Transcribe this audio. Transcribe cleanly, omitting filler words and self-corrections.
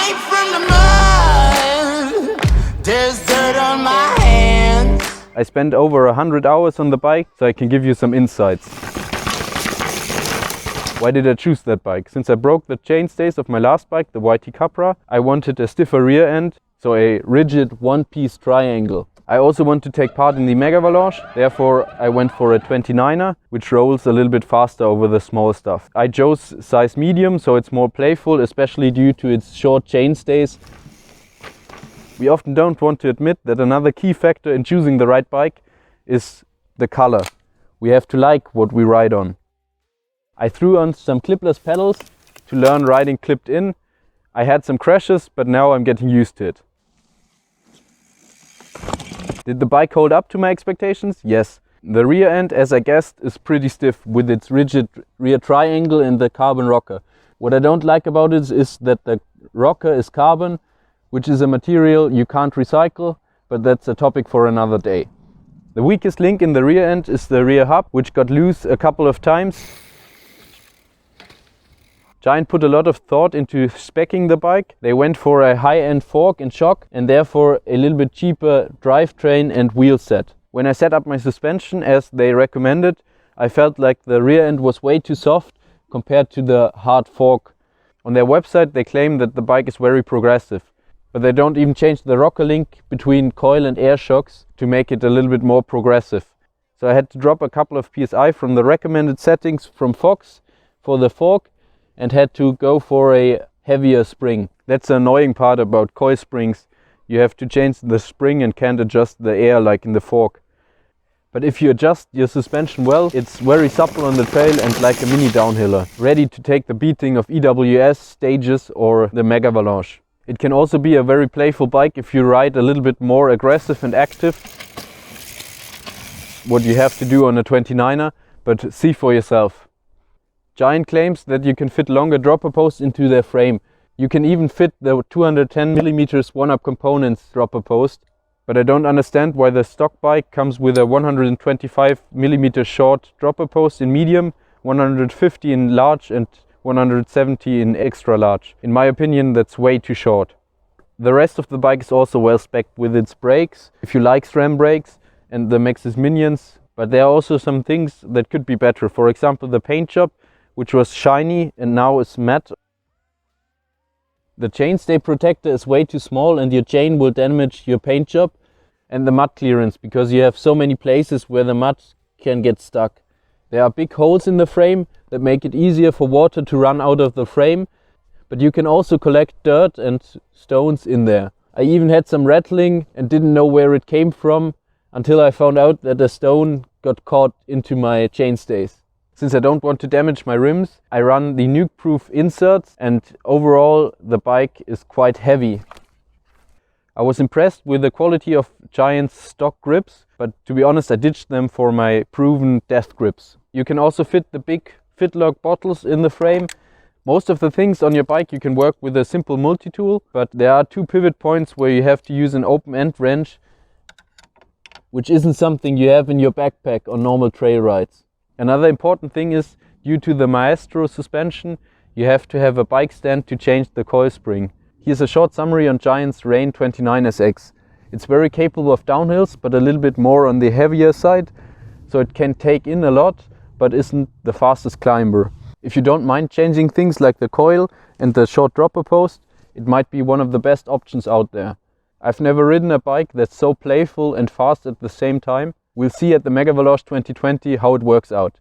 came from the mud. There's dirt on my hands. I spent over 100 hours on the bike, so I can give you some insights. Why did I choose that bike? Since I broke the chainstays of my last bike, the YT Capra, I wanted a stiffer rear end, so a rigid one-piece triangle. I also want to take part in the Mega Avalanche, therefore I went for a 29er, which rolls a little bit faster over the small stuff. I chose size medium, so it's more playful, especially due to its short chainstays. We often don't want to admit that another key factor in choosing the right bike is the color. We have to like what we ride on. I threw on some clipless pedals to learn riding clipped in. I had some crashes, but now I'm getting used to it. Did the bike hold up to my expectations? Yes. The rear end, as I guessed, is pretty stiff with its rigid rear triangle and the carbon rocker. What I don't like about it is that the rocker is carbon, which is a material you can't recycle, but that's a topic for another day. The weakest link in the rear end is the rear hub, which got loose a couple of times. Giant put a lot of thought into speccing the bike. They went for a high-end fork and shock and therefore a little bit cheaper drivetrain and wheel set. When I set up my suspension as they recommended, I felt like the rear end was way too soft compared to the hard fork. On their website they claim that the bike is very progressive, but they don't even change the rocker link between coil and air shocks to make it a little bit more progressive. So I had to drop a couple of PSI from the recommended settings from Fox for the fork and had to go for a heavier spring. That's the annoying part about coil springs. You have to change the spring and can't adjust the air like in the fork. But if you adjust your suspension well, it's very supple on the trail and like a mini downhiller, ready to take the beating of EWS, Stages or the Mega Avalanche. It can also be a very playful bike if you ride a little bit more aggressive and active. What you have to do on a 29er, but see for yourself. Giant claims that you can fit longer dropper posts into their frame. You can even fit the 210mm one-up components dropper post, but I don't understand why the stock bike comes with a 125mm short dropper post in medium, 150 in large and 170 in extra large. In my opinion, that's way too short. The rest of the bike is also well spec'd with its brakes, if you like SRAM brakes, and the Maxxis Minions, but there are also some things that could be better. For example, the paint job, which was shiny and now is matte. The chainstay protector is way too small and your chain will damage your paint job, and the mud clearance, because you have so many places where the mud can get stuck. There are big holes in the frame that make it easier for water to run out of the frame, but you can also collect dirt and stones in there. I even had some rattling and didn't know where it came from until I found out that a stone got caught into my chainstays. Since I don't want to damage my rims, I run the nuke-proof inserts, and overall the bike is quite heavy. I was impressed with the quality of Giant's stock grips, but to be honest I ditched them for my proven death grips. You can also fit the big fitlock bottles in the frame. Most of the things on your bike you can work with a simple multi-tool, but there are two pivot points where you have to use an open-end wrench, which isn't something you have in your backpack on normal trail rides. Another important thing is, due to the Maestro suspension, you have to have a bike stand to change the coil spring. Here's a short summary on Giant's Rain 29SX. It's very capable of downhills, but a little bit more on the heavier side, so it can take in a lot, but isn't the fastest climber. If you don't mind changing things like the coil and the short dropper post, it might be one of the best options out there. I've never ridden a bike that's so playful and fast at the same time. We'll see at the Mega Avalanche 2020 how it works out.